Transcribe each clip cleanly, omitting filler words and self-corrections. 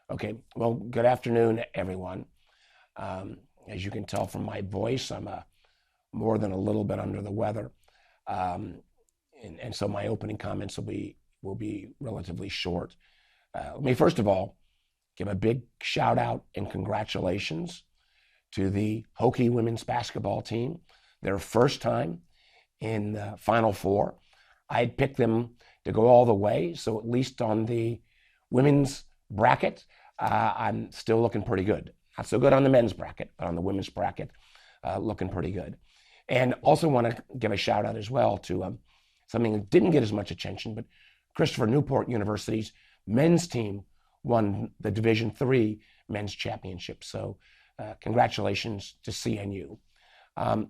Okay, well, good afternoon, everyone. As you can tell from my voice, I'm more than a little bit under the weather, um, and so my opening comments will be relatively short. Let me first of all give a big shout out and congratulations to the Hokie women's basketball team. Their first time in the Final Four. I had picked them to go all the way, so at least on the women's bracket, I'm still looking pretty good. Not so good on the men's bracket, but on the women's bracket, looking pretty good. And also want to give a shout out as well to something that didn't get as much attention, but Christopher Newport University's men's team won the Division III men's championship. So congratulations to CNU. Let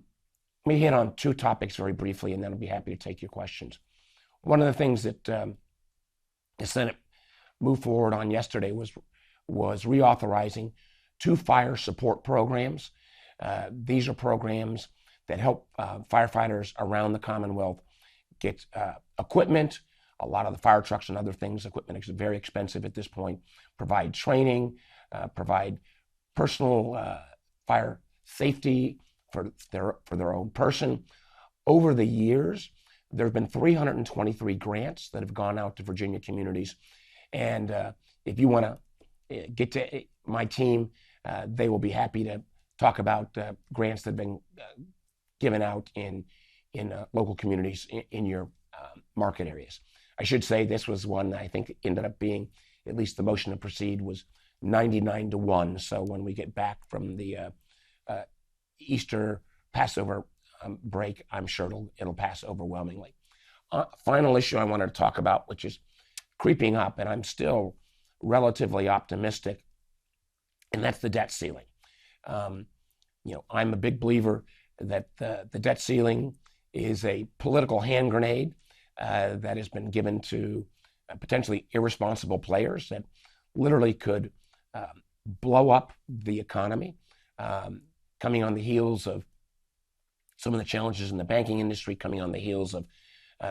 me hit on two topics very briefly, and then I'll be happy to take your questions. One of the things that the Senate moved forward on yesterday was reauthorizing two fire support programs. These are programs that help firefighters around the Commonwealth get equipment. A lot of the fire trucks and other things, equipment is very expensive at this point. Provide training, provide personal fire safety for their own person. Over the years, there have been 323 grants that have gone out to Virginia communities. And if you want to get to my team, they will be happy to talk about grants that have been given out in local communities in your market areas. I should say this was one that I think ended up being, at least the motion to proceed was 99-1. So when we get back from the Easter Passover break, I'm sure it'll pass overwhelmingly. Final issue I wanted to talk about, which is creeping up, and I'm still relatively optimistic, and that's the debt ceiling. I'm a big believer that the debt ceiling is a political hand grenade that has been given to potentially irresponsible players that literally could blow up the economy, coming on the heels of some of the challenges in the banking industry, coming on the heels of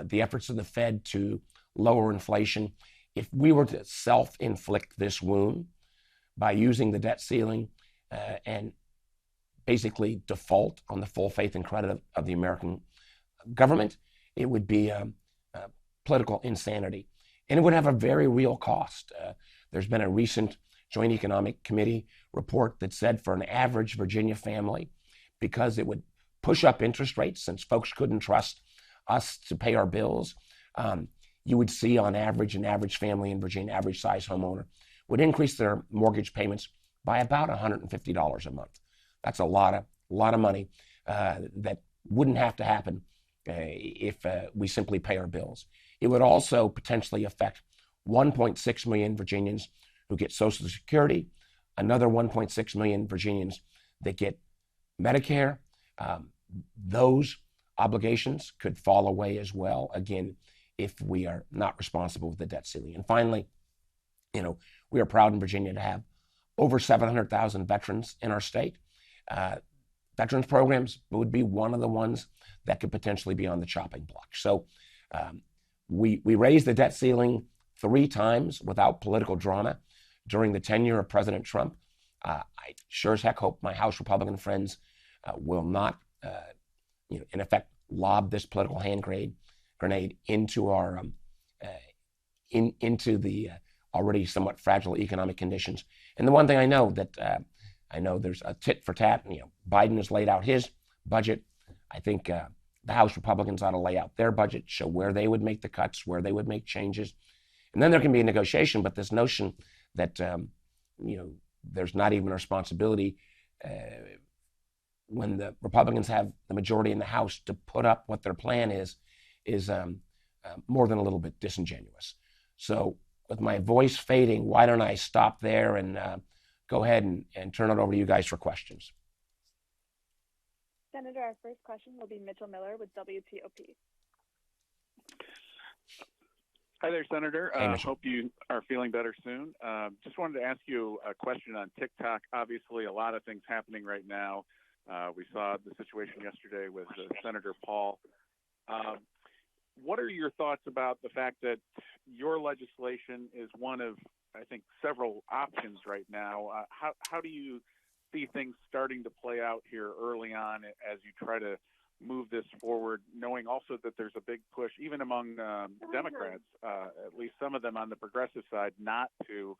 the efforts of the Fed to lower inflation. If we were to self-inflict this wound by using the debt ceiling and basically default on the full faith and credit of the American government, it would be political insanity. And it would have a very real cost. There's been a recent Joint Economic Committee report that said for an average Virginia family, because it would push up interest rates since folks couldn't trust us to pay our bills, you would see on average an average family in Virginia, average size homeowner, would increase their mortgage payments by about $150 a month. That's a lot of money that wouldn't have to happen if we simply pay our bills. It would also potentially affect 1.6 million Virginians who get Social Security, another 1.6 million Virginians that get Medicare. Those obligations could fall away as well, again, if we are not responsible with the debt ceiling. And finally, we are proud in Virginia to have over 700,000 veterans in our state. Veterans programs would be one of the ones that could potentially be on the chopping block. So we raised the debt ceiling 3 times without political drama during the tenure of President Trump. I sure as heck hope my House Republican friends will not, in effect, lob this political hand grenade into our into the already somewhat fragile economic conditions. And the one thing I know there's a tit for tat. Biden has laid out his budget. I think the House Republicans ought to lay out their budget, show where they would make the cuts, where they would make changes, and then there can be a negotiation. But this notion that there's not even a responsibility when the Republicans have the majority in the House to put up what their plan is more than a little bit disingenuous. So with my voice fading, why don't I stop there and go ahead and turn it over to you guys for questions. Senator, our first question will be Mitchell Miller with WTOP. Hi there, Senator. Hey, Mitchell. Hope you are feeling better soon. Just wanted to ask you a question on TikTok. Obviously, a lot of things happening right now. We saw the situation yesterday with Senator Paul. What are your thoughts about the fact that your legislation is one of I think, several options right now. How do you see things starting to play out here early on as you try to move this forward, knowing also that there's a big push, even among Democrats, at least some of them on the progressive side, not to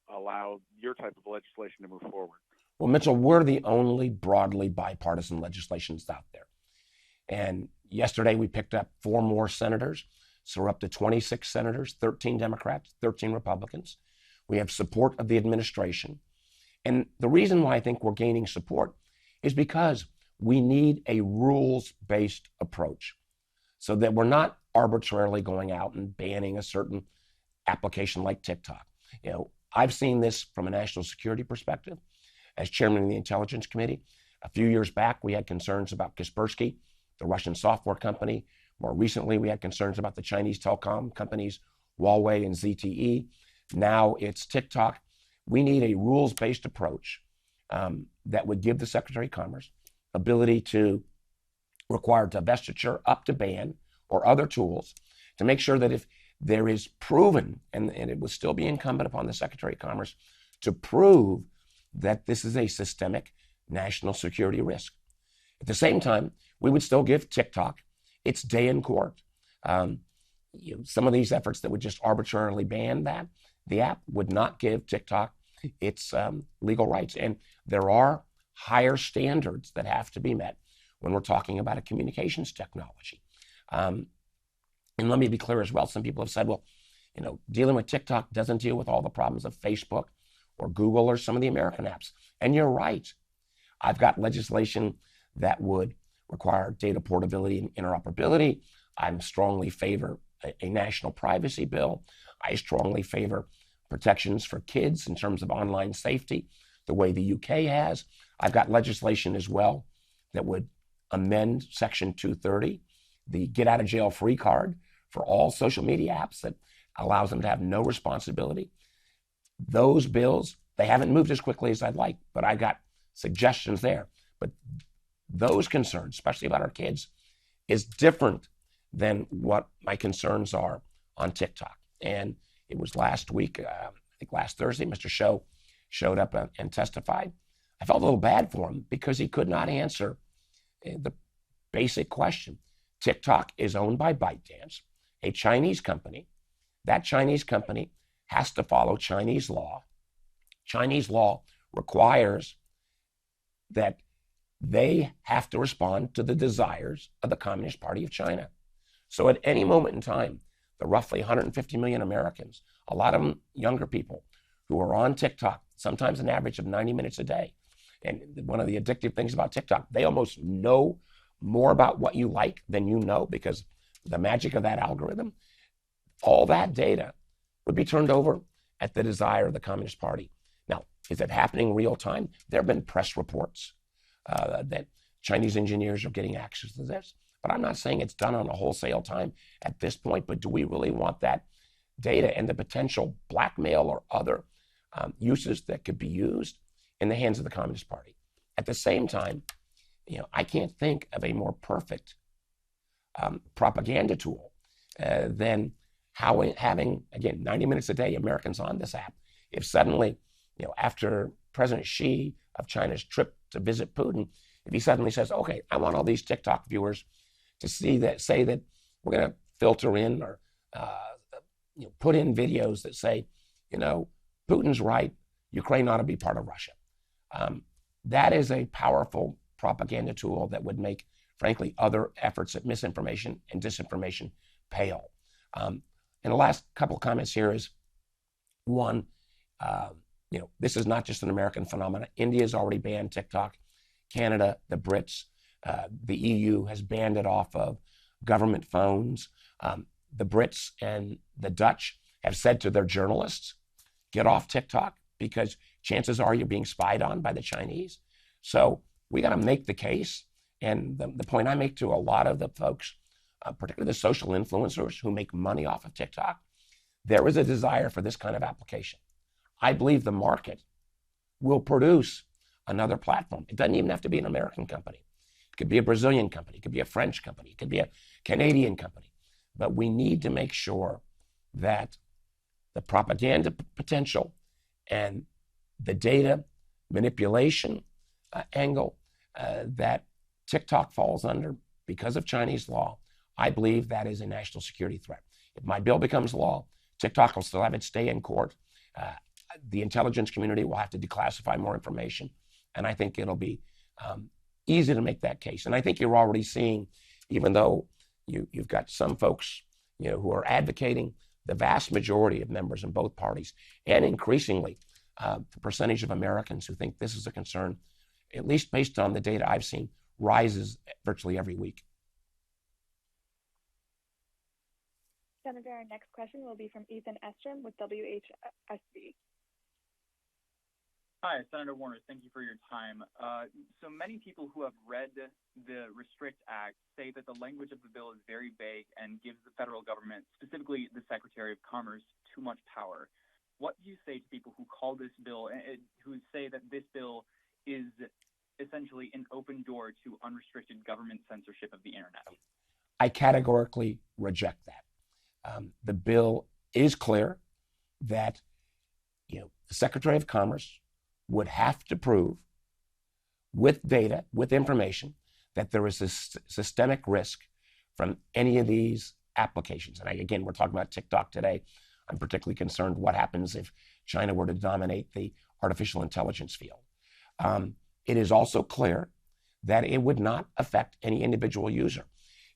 allow your type of legislation to move forward? Well, Mitchell, we're the only broadly bipartisan legislation that's out there. And yesterday we picked up 4 more senators. So we're up to 26 senators, 13 Democrats, 13 Republicans. We have support of the administration. And the reason why I think we're gaining support is because we need a rules-based approach so that we're not arbitrarily going out and banning a certain application like TikTok. I've seen this from a national security perspective. As chairman of the Intelligence Committee, a few years back, we had concerns about Kaspersky, the Russian software company. More recently, we had concerns about the Chinese telecom companies, Huawei and ZTE. Now it's TikTok. We need a rules-based approach that would give the Secretary of Commerce ability to require divestiture up to ban or other tools to make sure that if there is proven, and it would still be incumbent upon the Secretary of Commerce to prove that this is a systemic national security risk. At the same time, we would still give TikTok its day in court. Some of these efforts that would just arbitrarily ban the app would not give TikTok its legal rights. And there are higher standards that have to be met when we're talking about a communications technology. And let me be clear as well. Some people have said, well, dealing with TikTok doesn't deal with all the problems of Facebook or Google or some of the American apps. And you're right. I've got legislation that would require data portability and interoperability. I strongly favor a national privacy bill. I strongly favor protections for kids in terms of online safety, the way the UK has. I've got legislation as well that would amend Section 230, the get out of jail free card for all social media apps that allows them to have no responsibility. Those bills, they haven't moved as quickly as I'd like, but I got suggestions there. But those concerns, especially about our kids, is different than what my concerns are on TikTok. And it was last week, I think last Thursday, Mr. Shou showed up and testified. I felt a little bad for him because he could not answer the basic question. TikTok is owned by ByteDance, a Chinese company. That Chinese company has to follow Chinese law. Chinese law requires that they have to respond to the desires of the Communist Party of China. So at any moment in time, the roughly 150 million Americans, a lot of them younger people who are on TikTok, sometimes an average of 90 minutes a day. And one of the addictive things about TikTok, they almost know more about what you like than you know because the magic of that algorithm. All that data would be turned over at the desire of the Communist Party. Now, is it happening real time? There have been press reports that Chinese engineers are getting access to this, but I'm not saying it's done on a wholesale time at this point, but do we really want that data and the potential blackmail or other uses that could be used in the hands of the Communist Party? At the same time, I can't think of a more perfect propaganda tool than having, again, 90 minutes a day, Americans on this app. If suddenly, after President Xi of China's trip to visit Putin, if he suddenly says, okay, I want all these TikTok viewers to say that we're going to filter in or put in videos that say, Putin's right, Ukraine ought to be part of Russia. That is a powerful propaganda tool that would make, frankly, other efforts at misinformation and disinformation pale. And the last couple of comments here is, one, this is not just an American phenomenon. India has already banned TikTok. Canada, the Brits, the EU has banned it off of government phones. The Brits and the Dutch have said to their journalists, get off TikTok because chances are you're being spied on by the Chinese. So we got to make the case. And the point I make to a lot of the folks, particularly the social influencers who make money off of TikTok, there is a desire for this kind of application. I believe the market will produce another platform. It doesn't even have to be an American company. It could be a Brazilian company. It could be a French company. It could be a Canadian company. But we need to make sure that the propaganda potential and the data manipulation angle that TikTok falls under because of Chinese law, I believe that is a national security threat. If my bill becomes law, TikTok will still have its day in court. The intelligence community will have to declassify more information. And I think it'll be easy to make that case. And I think you're already seeing, even though you've got some folks who are advocating, the vast majority of members in both parties, and increasingly the percentage of Americans who think this is a concern, at least based on the data I've seen, rises virtually every week. Senator, our next question will be from Ethan Estrom with WHSV. Hi, Senator Warner. Thank you for your time. So many people who have read the Restrict Act say that the language of the bill is very vague and gives the federal government, specifically the Secretary of Commerce, too much power. What do you say to people who call this bill, who say that this bill is essentially an open door to unrestricted government censorship of the internet? I categorically reject that. The bill is clear that the Secretary of Commerce would have to prove with data, with information, that there is a systemic risk from any of these applications. And again, we're talking about TikTok today. I'm particularly concerned what happens if China were to dominate the artificial intelligence field. It is also clear that it would not affect any individual user.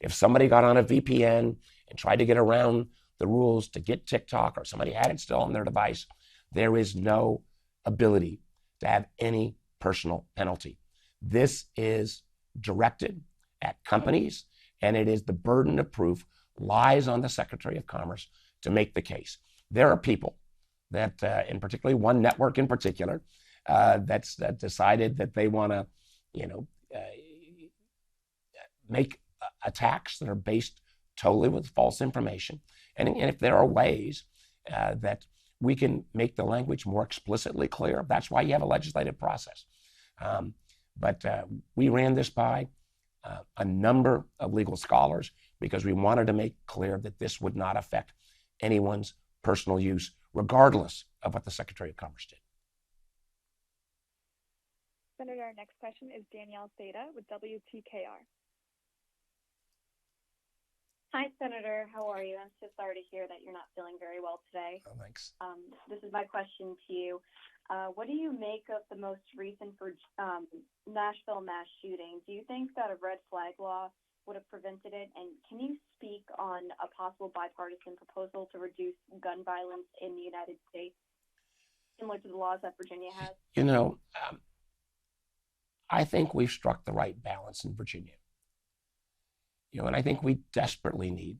If somebody got on a VPN and tried to get around the rules to get TikTok, or somebody had it still on their device, there is no ability to have any personal penalty. This is directed at companies, and it is the burden of proof lies on the Secretary of Commerce to make the case. There are people that, in particularly one network in particular, that's decided that they want to, make attacks that are based totally with false information. And if there are ways that we can make the language more explicitly clear, that's why you have a legislative process. But we ran this by a number of legal scholars because we wanted to make clear that this would not affect anyone's personal use, regardless of what the Secretary of Commerce did. Senator, our next question is Danielle Theta with WTKR. Hi, Senator. How are you? I'm so sorry to hear that you're not feeling very well today. Oh, thanks. This is my question to you. What do you make of the most recent Nashville mass shooting? Do you think that a red flag law would have prevented it? And can you speak on a possible bipartisan proposal to reduce gun violence in the United States, similar to the laws that Virginia has? I think we've struck the right balance in Virginia. And I think we desperately need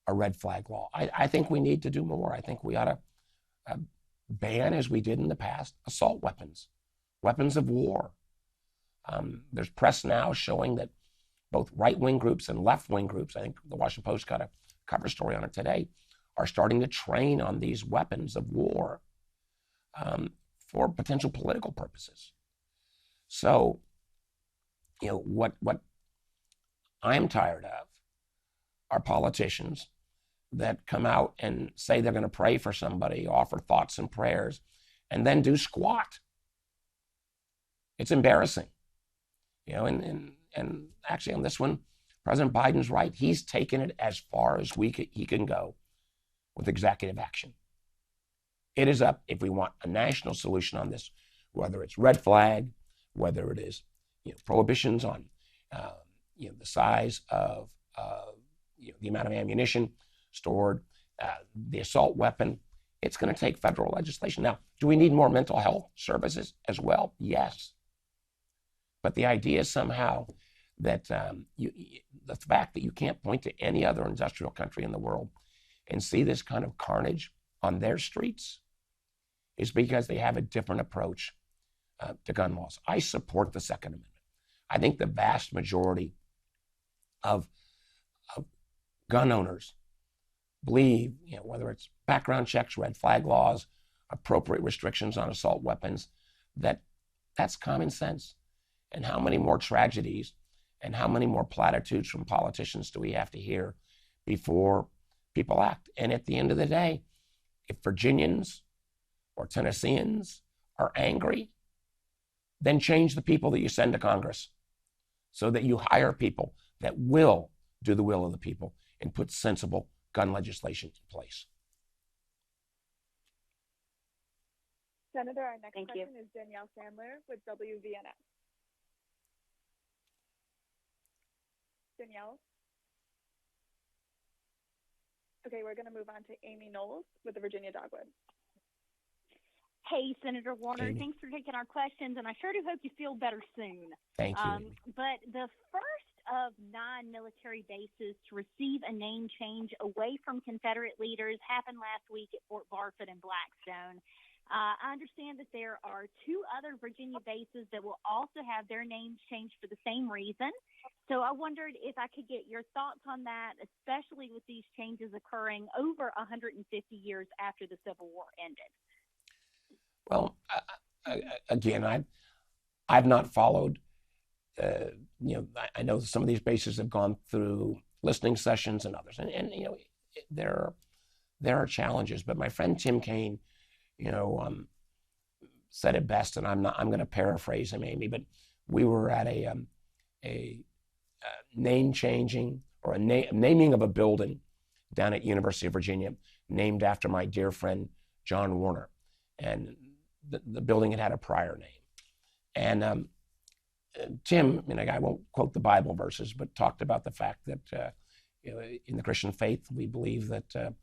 a red flag law. I think we need to do more. I think we ought to ban, as we did in the past, assault weapons, weapons of war. There's press now showing that both right-wing groups and left-wing groups, I think the Washington Post got a cover story on it today, are starting to train on these weapons of war for potential political purposes. So, what I'm tired of are politicians that come out and say they're going to pray for somebody, offer thoughts and prayers, and then do squat. It's embarrassing. And actually on this one, President Biden's right. He's taken it as far as he can go with executive action. It is up, if we want a national solution on this, whether it's red flag, whether it is prohibitions on the size of the amount of ammunition stored, the assault weapon. It's going to take federal legislation. Now, do we need more mental health services as well? Yes. But the idea somehow that the fact that you can't point to any other industrial country in the world and see this kind of carnage on their streets is because they have a different approach to gun laws. I support the Second Amendment. I think the vast majority of gun owners believe, whether it's background checks, red flag laws, appropriate restrictions on assault weapons, that's common sense. And how many more tragedies and how many more platitudes from politicians do we have to hear before people act? And at the end of the day, if Virginians or Tennesseans are angry, then change the people that you send to Congress so that you hire people that will do the will of the people and put sensible gun legislation in place. Senator, our next Thank you. question is Danielle Sandler with WVNS. Danielle? Okay, we're going to move on to Amy Knowles with the Virginia Dogwood. Hey, Senator Warner, Amy. thanks for taking our questions, and I sure do hope you feel better soon. Thank you. Amy. But the first of 9 military bases to receive a name change away from Confederate leaders happened last week at Fort Barfoot and Blackstone. I understand that there are 2 other Virginia bases that will also have their names changed for the same reason. So I wondered if I could get your thoughts on that, especially with these changes occurring over 150 years after the Civil War ended. Well, again, I've not followed. I know some of these bases have gone through listening sessions and others, and there are challenges. But my friend Tim Kaine, said it best, and I'm going to paraphrase him, Amy. But we were at a name changing or a naming of a building down at University of Virginia, named after my dear friend John Warner, and the building had a prior name. And Tim, I won't quote the Bible verses, but talked about the fact that in the Christian faith we believe that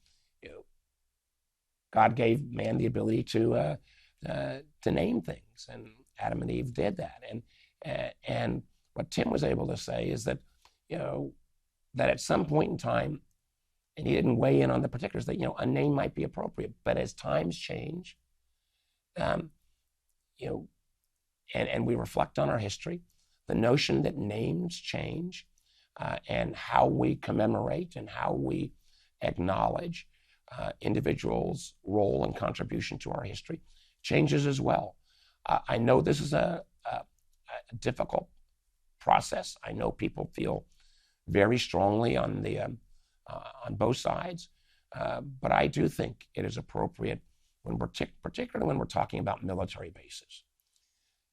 God gave man the ability to name things, and Adam and Eve did that. And what Tim was able to say is that that at some point in time, and he didn't weigh in on the particulars, that a name might be appropriate, but as times change, and we reflect on our history, the notion that names change, and how we commemorate and how we acknowledge individuals' role and contribution to our history changes as well. I know this is a difficult process. I know people feel very strongly on both sides, but I do think it is appropriate, particularly when we're talking about military bases,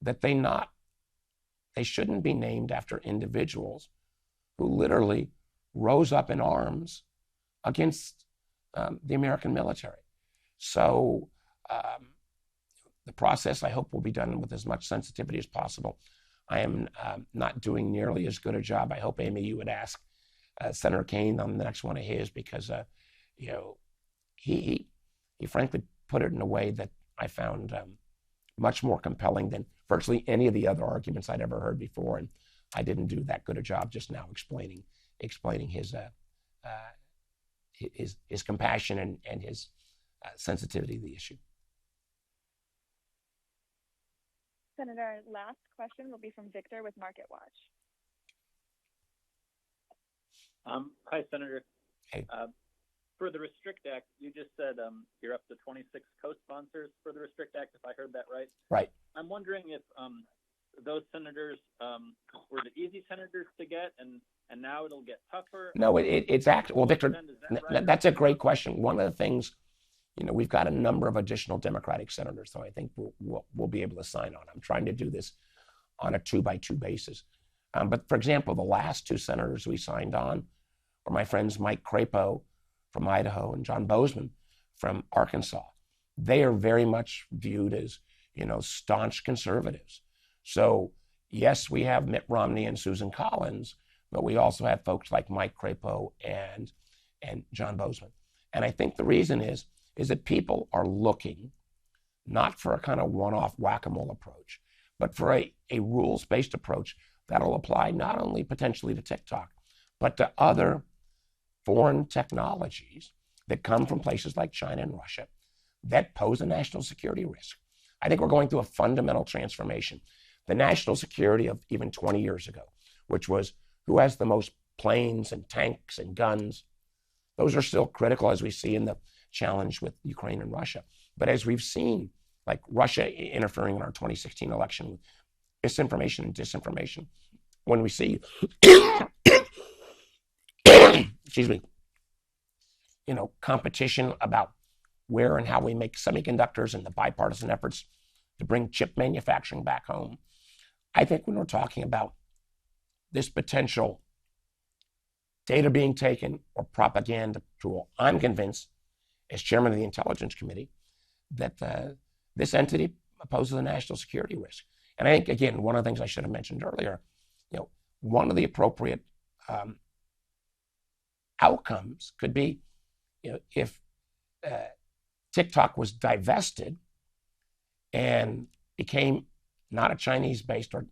that they shouldn't be named after individuals who literally rose up in arms against the American military. So the process, I hope, will be done with as much sensitivity as possible. I am not doing nearly as good a job. I hope, Amy, you would ask Senator Kaine on the next one of his, because he frankly put it in a way that I found much more compelling than virtually any of the other arguments I'd ever heard before. And I didn't do that good a job just now explaining his compassion and his sensitivity to the issue. Senator, our last question will be from Victor with MarketWatch. Hi, Senator. Hey. For the Restrict Act, you just said you're up to 26 co-sponsors for the Restrict Act, if I heard that right. Right. I'm wondering if those senators were the easy senators to get, and now it'll get tougher. No, it's actually, well, Victor, right? that's a great question. One of the things, we've got a number of additional Democratic senators, so I think we'll be able to sign on. I'm trying to do this on a 2-by-2 basis. But for example, the last 2 senators we signed on were my friends Mike Crapo from Idaho and John Bozeman from Arkansas. They are very much viewed as, staunch conservatives. So yes, we have Mitt Romney and Susan Collins, but we also have folks like Mike Crapo and John Bozeman. And I think the reason is that people are looking not for a kind of one-off whack-a-mole approach, but for a rules-based approach that'll apply not only potentially to TikTok, but to other foreign technologies that come from places like China and Russia that pose a national security risk. I think we're going through a fundamental transformation. The national security of even 20 years ago, which was who has the most planes and tanks and guns, those are still critical, as we see in the challenge with Ukraine and Russia. But as we've seen, like Russia interfering in our 2016 election with misinformation and disinformation, when we see, excuse me, competition about where and how we make semiconductors and the bipartisan efforts to bring chip manufacturing back home. I think when we're talking about this potential data being taken or propaganda tool, I'm convinced, as chairman of the Intelligence Committee, that this entity poses a national security risk. And I think, again, one of the things I should have mentioned earlier, one of the appropriate outcomes could be, if TikTok was divested and became not a Chinese-based or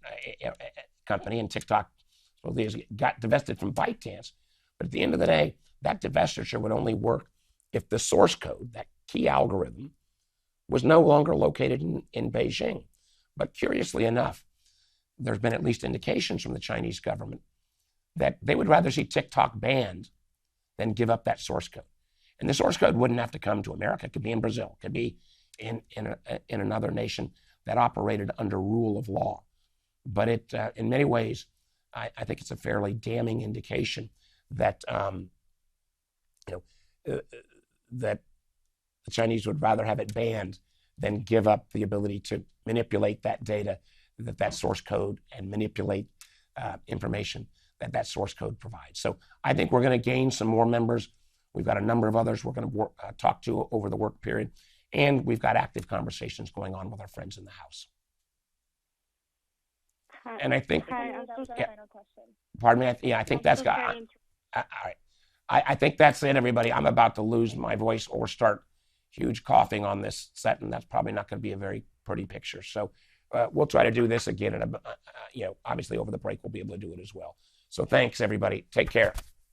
company, and TikTok got divested from ByteDance. But at the end of the day, that divestiture would only work if the source code, that key algorithm, was no longer located in Beijing. But curiously enough, there's been at least indications from the Chinese government that they would rather see TikTok banned than give up that source code. And the source code wouldn't have to come to America. It could be in Brazil. It could be in another nation that operated under rule of law. But it, in many ways, I think it's a fairly damning indication that that the Chinese would rather have it banned than give up the ability to manipulate that data, that source code, and manipulate information that source code provides. So I think we're going to gain some more members. We've got a number of others we're going to talk to over the work period, and we've got active conversations going on with our friends in the House. And I think, That's the final question. pardon me, I think that's got, all right. I think that's it, everybody. I'm about to lose my voice or start huge coughing on this set, and that's probably not going to be a very pretty picture. So we'll try to do this again, and obviously over the break we'll be able to do it as well. So thanks, everybody. Take care.